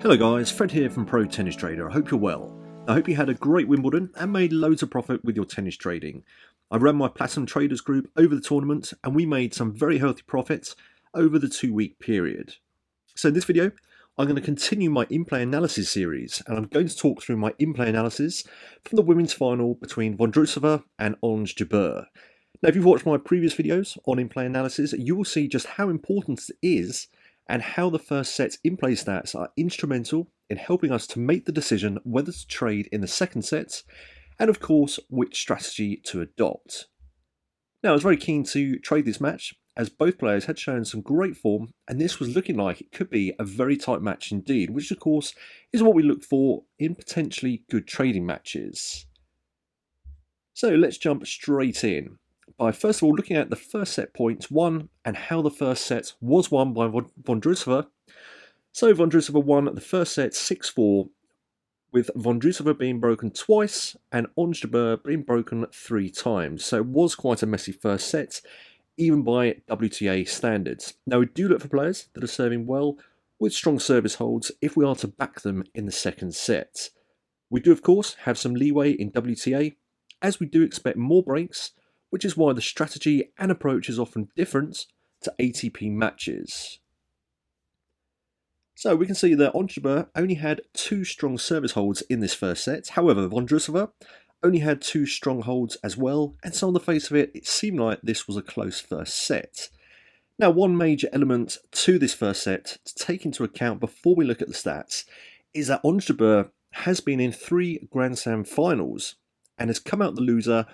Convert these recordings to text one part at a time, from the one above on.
Hello guys, Fred here from Pro Tennis Trader. I hope you're well. I hope you had a great Wimbledon and made loads of profit with your tennis trading. I ran my Platinum Traders group over the tournament and we made some very healthy profits over the 2-week period. So in this video, I'm going to continue my in-play analysis series and I'm going to talk through my in-play analysis from the women's final between Vondrousova and Ons Jabeur. Now if you've watched my previous videos on in-play analysis, you will see just how important it is and how the first set's in-play stats are instrumental in helping us to make the decision whether to trade in the second set, and of course, which strategy to adopt. Now, I was very keen to trade this match, as both players had shown some great form, and this was looking like it could be a very tight match indeed, which of course is what we look for in potentially good trading matches. So let's jump straight in by first of all looking at the first set points won and how the first set was won by Vondrousova. So Vondrousova won the first set 6-4, with Vondrousova being broken twice and Ons Jabeur being broken 3 times. So it was quite a messy first set, even by WTA standards. Now we do look for players that are serving well with strong service holds if we are to back them in the second set. We do of course have some leeway in WTA, as we do expect more breaks, which is why the strategy and approach is often different to ATP matches. So we can see that Ons Jabeur only had 2 strong service holds in this first set. However, Vondrousova only had 2 strong holds as well, and so on the face of it, it seemed like this was a close first set. Now, one major element to this first set to take into account before we look at the stats is that Ons Jabeur has been in 3 Grand Slam finals and has come out the loser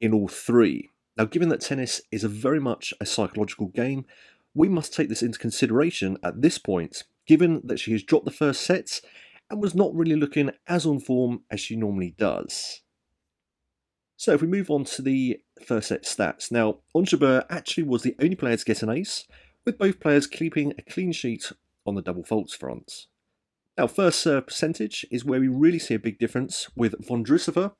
in all 3. Now, given that tennis is very much a psychological game, we must take this into consideration at this point, given that she has dropped the first sets and was not really looking as on form as she normally does. So if we move on to the first set stats. Now, Ons Jabeur actually was the only player to get an ace, with both players keeping a clean sheet on the double faults front. Now, first serve percentage is where we really see a big difference, with Vondrousova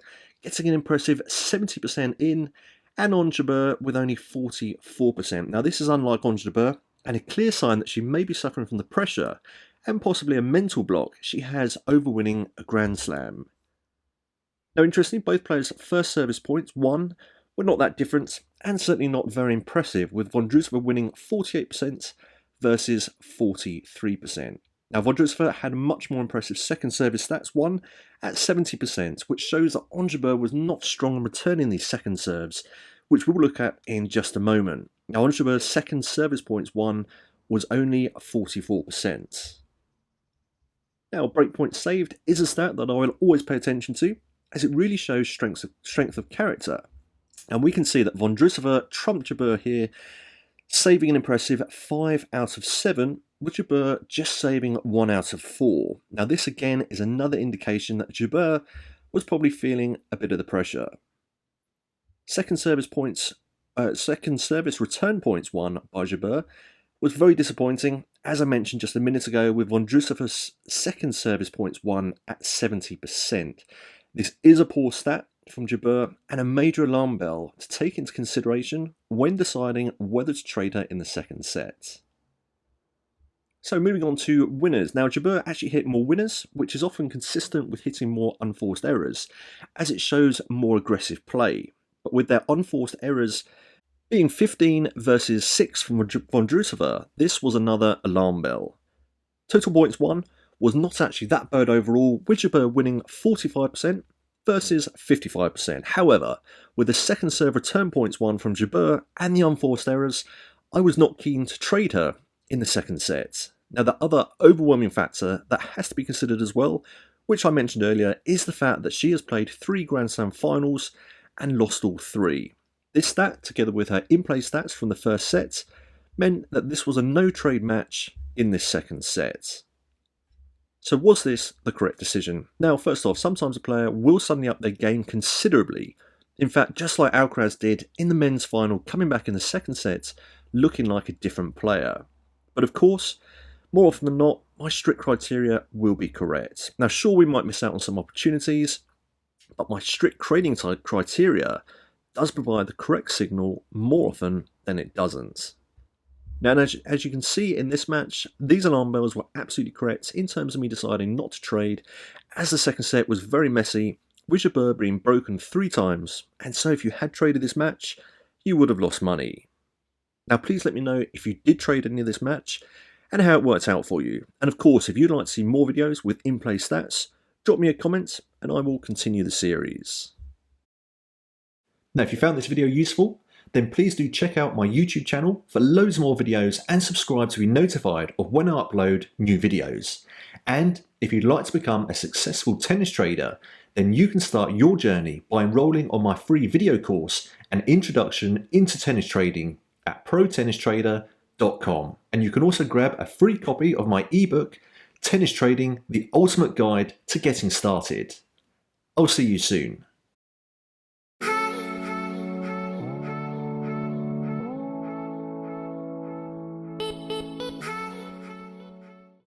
getting an impressive 70% in, and Ons Jabeur with only 44%. Now, this is unlike Ons Jabeur, and a clear sign that she may be suffering from the pressure, and possibly a mental block she has over winning a Grand Slam. Now, interestingly, both players' first service points won were not that different, and certainly not very impressive, with Vondrousova winning 48% versus 43%. Now, Vondrousova had much more impressive second service stats won at 70%, which shows that Ons Jabeur was not strong in returning these second serves, which we'll look at in just a moment. Now, Ons Jabeur's second service points won was only 44%. Now, breakpoint saved is a stat that I will always pay attention to, as it really shows strength of character. And we can see that Vondrousova trumped Jabeur here, saving an impressive 5 out of 7, with Jabeur just saving 1 out of 4. Now, this again is another indication that Jabeur was probably feeling a bit of the pressure. Second service return points won by Jabeur was very disappointing, as I mentioned just a minute ago, with Vondrousova's second service points won at 70%. This is a poor stat from Jabeur and a major alarm bell to take into consideration when deciding whether to trade her in the second set. So moving on to winners. Now, Jabeur actually hit more winners, which is often consistent with hitting more unforced errors, as it shows more aggressive play. But with their unforced errors being 15 versus 6 from Vondrousova, this was another alarm bell. Total points won was not actually that bad overall, with Jabeur winning 45% versus 55%. However, with the second serve return points won from Jabeur and the unforced errors, I was not keen to trade her in the second set. Now, the other overwhelming factor that has to be considered as well, which I mentioned earlier, is the fact that she has played 3 Grand Slam finals and lost all 3. This stat, together with her in-play stats from the first set, meant that this was a no-trade match in this second set. So was this the correct decision? Now, first off, sometimes a player will suddenly up their game considerably. In fact, just like Alcaraz did in the men's final, coming back in the second set, looking like a different player. But of course, more often than not, my strict criteria will be correct. Now, sure, we might miss out on some opportunities, but my strict trading criteria does provide the correct signal more often than it doesn't. Now, as you can see in this match, these alarm bells were absolutely correct in terms of me deciding not to trade, as the second set was very messy, with Jabeur being broken 3 times, and so if you had traded this match, you would have lost money. Now please let me know if you did trade any of this match, and how it worked out for you. And of course, if you'd like to see more videos with in-play stats, drop me a comment, and I will continue the series. Now if you found this video useful, then please do check out my YouTube channel for loads more videos and subscribe to be notified of when I upload new videos. And if you'd like to become a successful tennis trader, then you can start your journey by enrolling on my free video course, An Introduction into Tennis Trading, at protennistrader.com. And you can also grab a free copy of my ebook, Tennis Trading, the Ultimate Guide to Getting Started. I'll see you soon.